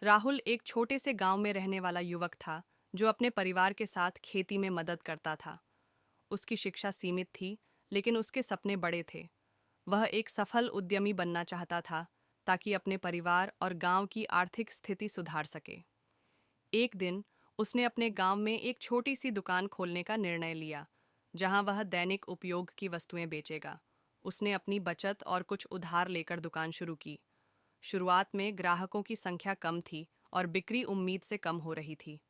राहुल एक छोटे से गांव में रहने वाला युवक था जो अपने परिवार के साथ खेती में मदद करता था। उसकी शिक्षा सीमित थी, लेकिन उसके सपने बड़े थे। वह एक सफल उद्यमी बनना चाहता था ताकि अपने परिवार और गांव की आर्थिक स्थिति सुधार सके। एक दिन उसने अपने गांव में एक छोटी सी दुकान खोलने का निर्णय लिया, जहां वह दैनिक उपयोग की वस्तुएं बेचेगा। उसने अपनी बचत और कुछ उधार लेकर दुकान शुरू की। शुरुआत में ग्राहकों की संख्या कम थी और बिक्री उम्मीद से कम हो रही थी।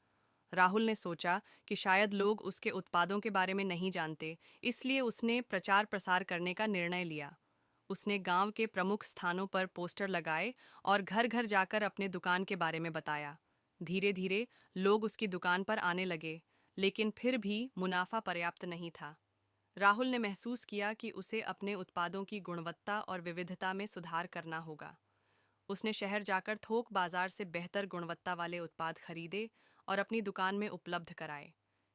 राहुल ने सोचा कि शायद लोग उसके उत्पादों के बारे में नहीं जानते, इसलिए उसने प्रचार प्रसार करने का निर्णय लिया। उसने गांव के प्रमुख स्थानों पर पोस्टर लगाए और घर घर जाकर अपने दुकान के बारे में बताया। धीरे धीरे लोग उसकी दुकान पर आने लगे, लेकिन फिर भी मुनाफा पर्याप्त नहीं था। राहुल ने महसूस किया कि उसे अपने उत्पादों की गुणवत्ता और विविधता में सुधार करना होगा। उसने शहर जाकर थोक बाजार से बेहतर गुणवत्ता वाले उत्पाद खरीदे और अपनी दुकान में उपलब्ध कराए।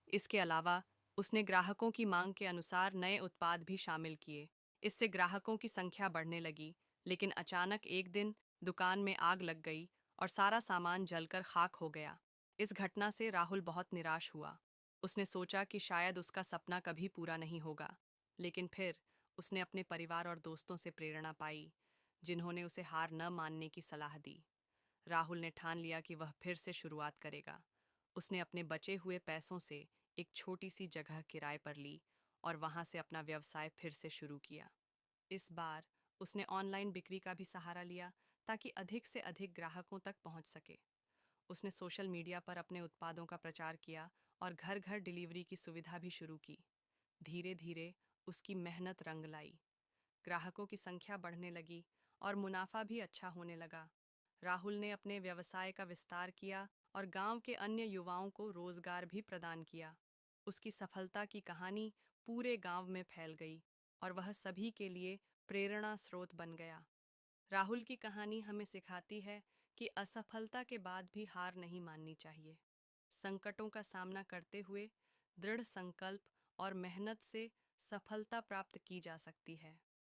इसके अलावा उसने ग्राहकों की मांग के अनुसार नए उत्पाद भी शामिल किए। इससे ग्राहकों की संख्या बढ़ने लगी, लेकिन अचानक एक दिन दुकान में आग लग गई और सारा सामान जलकर खाक हो गया। इस घटना से राहुल बहुत निराश हुआ। उसने सोचा कि शायद उसका सपना कभी पूरा नहीं होगा। लेकिन फिर उसने अपने परिवार और दोस्तों से प्रेरणा पाई, जिन्होंने उसे हार न मानने की सलाह दी। राहुल ने ठान लिया कि वह फिर से शुरुआत करेगा। उसने अपने बचे हुए पैसों से एक छोटी सी जगह किराए पर ली और वहां से अपना व्यवसाय फिर से शुरू किया। इस बार उसने ऑनलाइन बिक्री का भी सहारा लिया ताकि अधिक से अधिक ग्राहकों तक पहुंच सके। उसने सोशल मीडिया पर अपने उत्पादों का प्रचार किया और घर घर डिलीवरी की सुविधा भी शुरू की। धीरे धीरे उसकी मेहनत रंग लाई। ग्राहकों की संख्या बढ़ने लगी और मुनाफा भी अच्छा होने लगा। राहुल ने अपने व्यवसाय का विस्तार किया और गांव के अन्य युवाओं को रोजगार भी प्रदान किया। उसकी सफलता की कहानी पूरे गांव में फैल गई और वह सभी के लिए प्रेरणा स्रोत बन गया। राहुल की कहानी हमें सिखाती है कि असफलता के बाद भी हार नहीं माननी चाहिए। संकटों का सामना करते हुए दृढ़ संकल्प और मेहनत से सफलता प्राप्त की जा सकती है।